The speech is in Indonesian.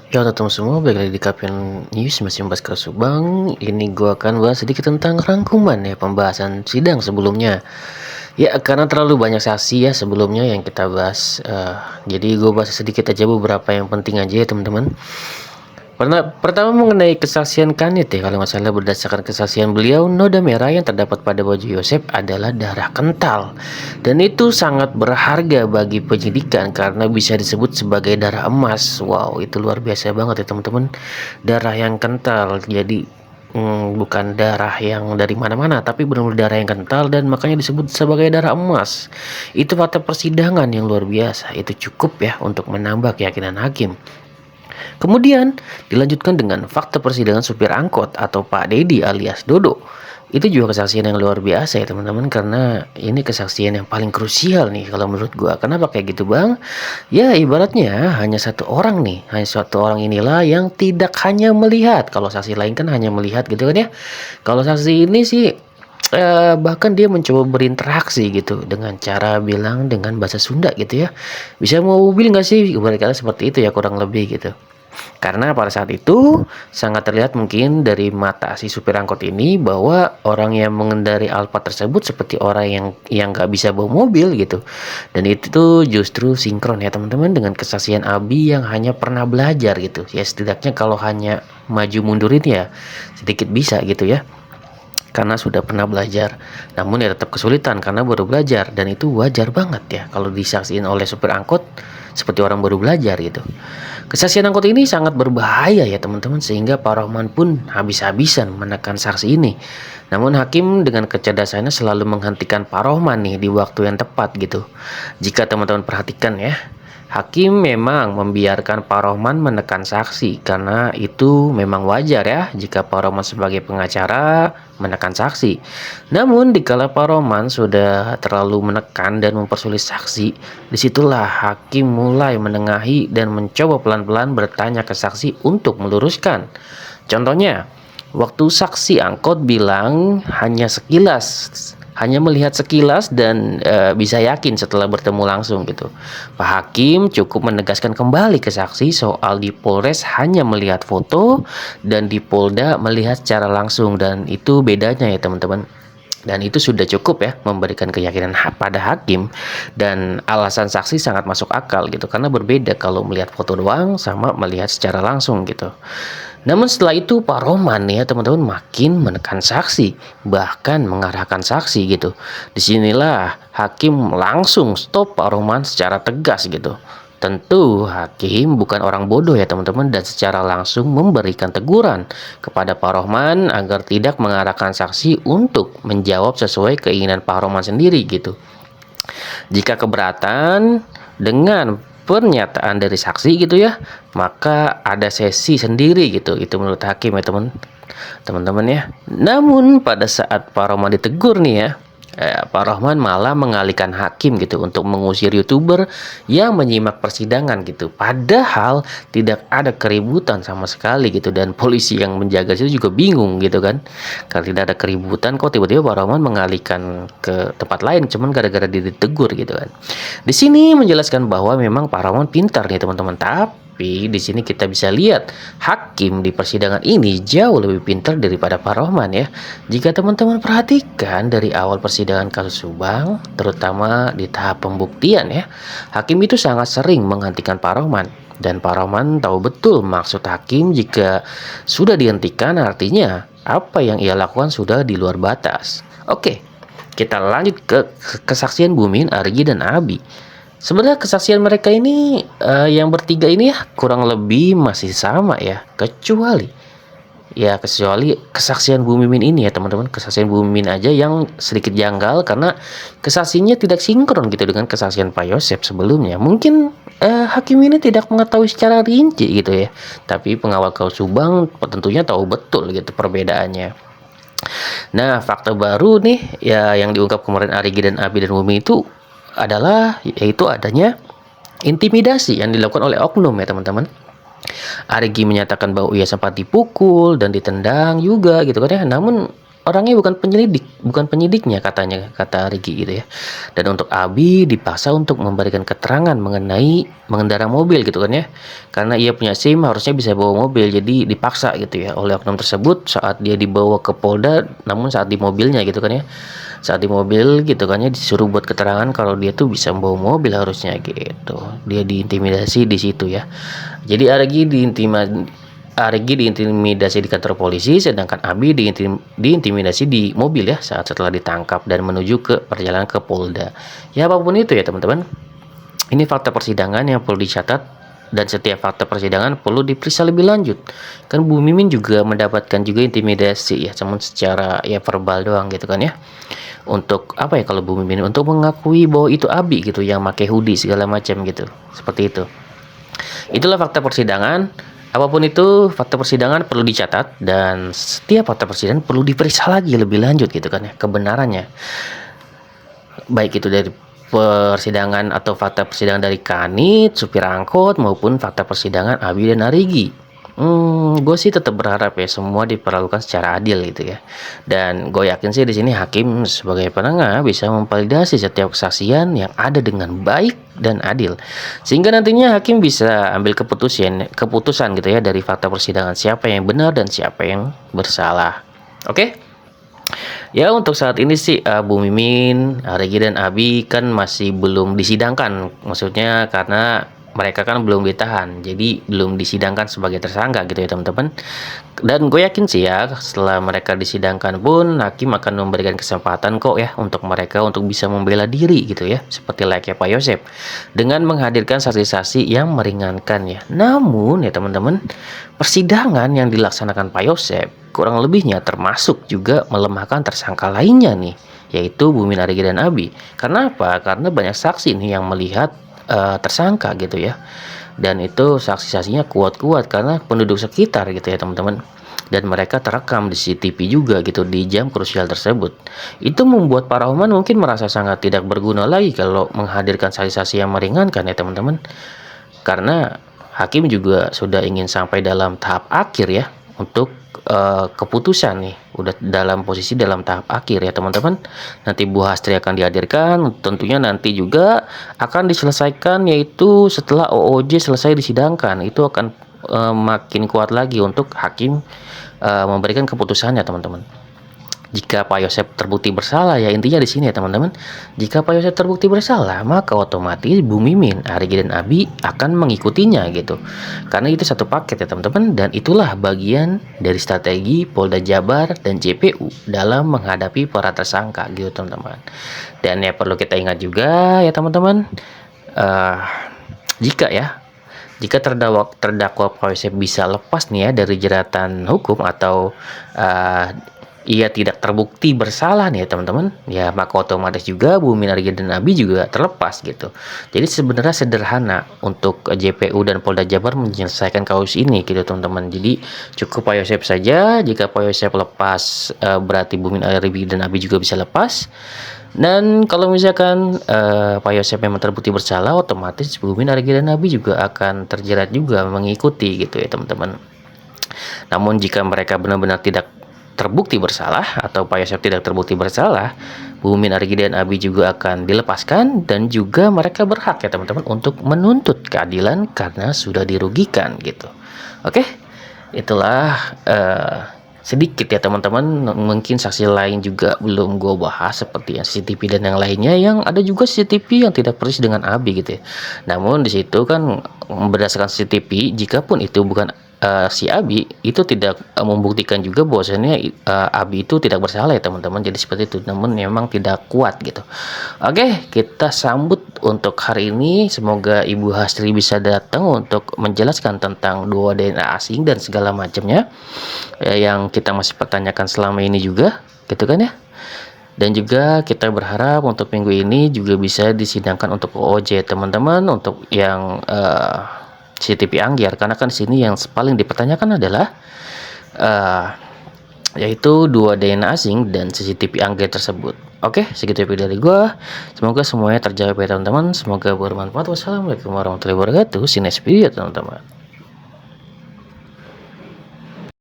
Ya teman semua, balik lagi di Kapten News masih membahas kasus Subang. Ini gua akan bahas sedikit tentang rangkuman ya pembahasan sidang sebelumnya. Ya karena terlalu banyak saksi ya sebelumnya yang kita bahas. Jadi gue bahas sedikit aja beberapa yang penting aja ya teman-teman. Pertama mengenai kesaksian Kanit ya, kalau nggak salah berdasarkan kesaksian beliau, noda merah yang terdapat pada baju Yosef adalah darah kental. Dan itu sangat berharga bagi penyidikan karena bisa disebut sebagai darah emas. Wow, itu luar biasa banget ya teman-teman. Darah yang kental, jadi bukan darah yang dari mana-mana, tapi benar-benar darah yang kental dan makanya disebut sebagai darah emas. Itu fakta persidangan yang luar biasa. Itu cukup ya untuk menambah keyakinan hakim. Kemudian dilanjutkan dengan fakta persidangan supir angkot atau Pak Dedi alias Dodo. Itu juga kesaksian yang luar biasa ya teman-teman, karena ini kesaksian yang paling krusial nih kalau menurut gua. Kenapa kayak gitu bang? Ya ibaratnya hanya satu orang nih, hanya satu orang inilah yang tidak hanya melihat. Kalau saksi lain kan hanya melihat gitu kan ya. Kalau saksi ini sih bahkan dia mencoba berinteraksi gitu dengan cara bilang dengan bahasa Sunda gitu ya. Bisa mau mobil nggak sih? Ibarat kata seperti itu ya kurang lebih gitu. Karena pada saat itu sangat terlihat mungkin dari mata si supir angkot ini bahwa orang yang mengendari Alphard tersebut seperti orang yang nggak bisa bawa mobil gitu. Dan itu tuh justru sinkron ya teman-teman dengan kesaksian Abi yang hanya pernah belajar gitu. Ya setidaknya kalau hanya maju mundurin ya sedikit bisa gitu ya, karena sudah pernah belajar. Namun ya tetap kesulitan karena baru belajar, dan itu wajar banget ya kalau disaksikan oleh supir angkot seperti orang baru belajar gitu. Kesaksian angkot ini sangat berbahaya ya teman-teman, sehingga Pak Rohman pun habis-habisan menekan saksi ini. Namun hakim dengan kecerdasannya selalu menghentikan Pak Rohman nih di waktu yang tepat gitu. Jika teman-teman perhatikan ya, hakim memang membiarkan Pak Rohman menekan saksi karena itu memang wajar ya jika Pak Rohman sebagai pengacara menekan saksi. Namun dikala Pak Rohman sudah terlalu menekan dan mempersulit saksi, disitulah hakim mulai menengahi dan mencoba pelan-pelan bertanya ke saksi untuk meluruskan. Contohnya, waktu saksi angkot bilang hanya melihat sekilas dan bisa yakin setelah bertemu langsung gitu. Pak Hakim cukup menegaskan kembali ke saksi soal di Polres hanya melihat foto dan di Polda melihat secara langsung, dan itu bedanya ya teman-teman. Dan itu sudah cukup ya memberikan keyakinan pada hakim, dan alasan saksi sangat masuk akal gitu karena berbeda kalau melihat foto doang sama melihat secara langsung gitu. Namun setelah itu Pak Roman ya teman-teman makin menekan saksi, bahkan mengarahkan saksi gitu. Disinilah hakim langsung stop Pak Roman secara tegas gitu. Tentu hakim bukan orang bodoh ya teman-teman, dan secara langsung memberikan teguran kepada Pak Rohman agar tidak mengarahkan saksi untuk menjawab sesuai keinginan Pak Rohman sendiri gitu. Jika keberatan dengan pernyataan dari saksi gitu ya, maka ada sesi sendiri gitu. Itu menurut hakim ya teman-teman ya. Namun pada saat Pak Rohman ditegur nih ya, Pak Rohman malah mengalihkan hakim gitu untuk mengusir YouTuber yang menyimak persidangan gitu. Padahal tidak ada keributan sama sekali gitu, dan polisi yang menjaga itu juga bingung gitu kan. Karena tidak ada keributan kok tiba-tiba Pak Rohman mengalihkan ke tempat lain cuman gara-gara ditegur gitu kan. Di sini menjelaskan bahwa memang Pak Rohman pintar nih teman-teman, tapi di sini kita bisa lihat hakim di persidangan ini jauh lebih pintar daripada Pak Rohman ya. Jika teman-teman perhatikan dari awal persidangan kasus Subang, terutama di tahap pembuktian ya, hakim itu sangat sering menghentikan Pak Rohman. Dan Pak Rohman tahu betul maksud hakim. Jika sudah dihentikan artinya apa yang ia lakukan sudah di luar batas. Oke, kita lanjut ke kesaksian Bumin, Arigi, dan Abi. Sebenarnya kesaksian mereka ini yang bertiga ini ya kurang lebih masih sama ya, kecuali kesaksian Bu Mimin ini ya teman-teman. Kesaksian Bu Mimin aja yang sedikit janggal karena kesaksiannya tidak sinkron gitu dengan kesaksian Pak Yosef sebelumnya. Mungkin hakim ini tidak mengetahui secara rinci gitu ya, tapi pengawal kasus Subang tentunya tahu betul gitu perbedaannya. Nah, fakta baru nih ya yang diungkap kemarin Arigi dan Abi dan Bumi itu adalah yaitu adanya intimidasi yang dilakukan oleh oknum ya teman-teman. Arigi menyatakan bahwa ia sempat dipukul dan ditendang juga gitu kan ya. Namun orangnya bukan penyidiknya katanya, kata Rigi gitu ya. Dan untuk Abi dipaksa untuk memberikan keterangan mengenai mengendara mobil gitu kan ya. Karena ia punya SIM harusnya bisa bawa mobil, jadi dipaksa gitu ya oleh oknum tersebut saat dia dibawa ke Polda, namun saat di mobilnya gitu kan ya. Saat di mobil gitu kan ya disuruh buat keterangan kalau dia tuh bisa membawa mobil harusnya gitu. Dia diintimidasi di situ ya. Jadi Arigi diintimidasi di kantor polisi, sedangkan Abi diintimidasi di mobil ya saat setelah ditangkap dan menuju ke perjalanan ke Polda. Ya apapun itu ya teman-teman. Ini fakta persidangan yang perlu dicatat dan setiap fakta persidangan perlu diperiksa lebih lanjut. Kan Bu Mimin juga mendapatkan juga intimidasi ya, cuman secara ya verbal doang gitu kan ya. Untuk apa ya kalau Bu Mimin untuk mengakui bahwa itu Abi gitu yang pakai hoodie segala macam gitu. Seperti itu. Itulah fakta persidangan. Apapun itu, fakta persidangan perlu dicatat dan setiap fakta persidangan perlu diperiksa lagi lebih lanjut gitu kan ya, kebenarannya. Baik itu dari persidangan atau fakta persidangan dari Kanit, supir angkot maupun fakta persidangan Abi dan Arigi. Gue sih tetap berharap ya semua diperlakukan secara adil gitu ya. Dan gue yakin sih di sini hakim sebagai penengah bisa memvalidasi setiap kesaksian yang ada dengan baik dan adil. Sehingga nantinya hakim bisa ambil keputusan gitu ya dari fakta persidangan siapa yang benar dan siapa yang bersalah. Oke? Ya untuk saat ini sih Bu Mimin, Regi dan Abi kan masih belum disidangkan. Maksudnya karena mereka kan belum ditahan, jadi belum disidangkan sebagai tersangka gitu ya teman-teman. Dan gue yakin sih ya setelah mereka disidangkan pun hakim akan memberikan kesempatan kok ya untuk mereka untuk bisa membela diri gitu ya, seperti layaknya Pak Yosep dengan menghadirkan saksi-saksi yang meringankan ya. Namun ya teman-teman, persidangan yang dilaksanakan Pak Yosep kurang lebihnya termasuk juga melemahkan tersangka lainnya nih, yaitu Bumin, Arigi dan Abi. Karena apa? Karena banyak saksi nih yang melihat tersangka gitu ya, dan itu saksi-saksinya kuat-kuat karena penduduk sekitar gitu ya teman-teman, dan mereka terekam di CCTV juga gitu di jam krusial tersebut. Itu membuat para Oman mungkin merasa sangat tidak berguna lagi kalau menghadirkan saksi-saksi yang meringankan ya teman-teman, karena hakim juga sudah ingin sampai dalam tahap akhir ya untuk keputusan nih, udah dalam posisi dalam tahap akhir ya teman-teman. Nanti Bu Hastri akan dihadirkan, tentunya nanti juga akan diselesaikan yaitu setelah OOJ selesai disidangkan, itu akan makin kuat lagi untuk hakim memberikan keputusannya teman-teman. Jika Pak Yosep terbukti bersalah ya intinya di sini ya teman-teman. Jika Pak Yosep terbukti bersalah maka otomatis Bu Mimin, Arigi dan Abi akan mengikutinya gitu. Karena itu satu paket ya teman-teman, dan itulah bagian dari strategi Polda Jabar dan JPU dalam menghadapi para tersangka gitu teman-teman. Dan ya perlu kita ingat juga ya teman-teman, jika terdakwa Pak Yosep bisa lepas nih ya dari jeratan hukum atau ia tidak terbukti bersalah nih ya teman-teman, ya maka otomatis juga Bu Mimin, Arigi dan Abi juga terlepas gitu. Jadi sebenarnya sederhana untuk JPU dan Polda Jabar menyelesaikan kasus ini gitu teman-teman. Jadi cukup Pak Yosep saja, jika Pak Yosep lepas berarti Bu Mimin, Arigi dan Abi juga bisa lepas. Dan kalau misalkan Pak Yosep memang terbukti bersalah, otomatis Bu Mimin, Arigi dan Abi juga akan terjerat juga mengikuti gitu ya teman-teman. Namun jika mereka benar-benar tidak terbukti bersalah atau Pak Yosep tidak terbukti bersalah, Bu Mimin, Arigi dan Abi juga akan dilepaskan dan juga mereka berhak ya teman-teman untuk menuntut keadilan karena sudah dirugikan gitu. Oke, itulah sedikit ya teman-teman, mungkin saksi lain juga belum gue bahas seperti yang CCTV dan yang lainnya, yang ada juga CCTV yang tidak persis dengan Abi gitu ya. Namun di situ kan berdasarkan CCTV, jikapun itu bukan si Abi, itu tidak membuktikan juga bahwasannya Abi itu tidak bersalah ya teman-teman. Jadi seperti itu, namun memang tidak kuat gitu. Oke, kita sambut untuk hari ini. Semoga Ibu Hastri bisa datang untuk menjelaskan tentang dua DNA asing dan segala macamnya yang kita masih pertanyakan selama ini juga, gitu kan ya. Dan juga kita berharap untuk minggu ini juga bisa disidangkan untuk OOJ teman-teman, untuk yang CCTV Anggiar, karena kan sini yang paling dipertanyakan adalah yaitu dua DNA asing dan CCTV Anggiar tersebut. Oke, segitu video dari gua. Semoga semuanya terjawab ya teman-teman. Semoga bermanfaat. Wassalamualaikum warahmatullahi wabarakatuh. See you next video teman-teman.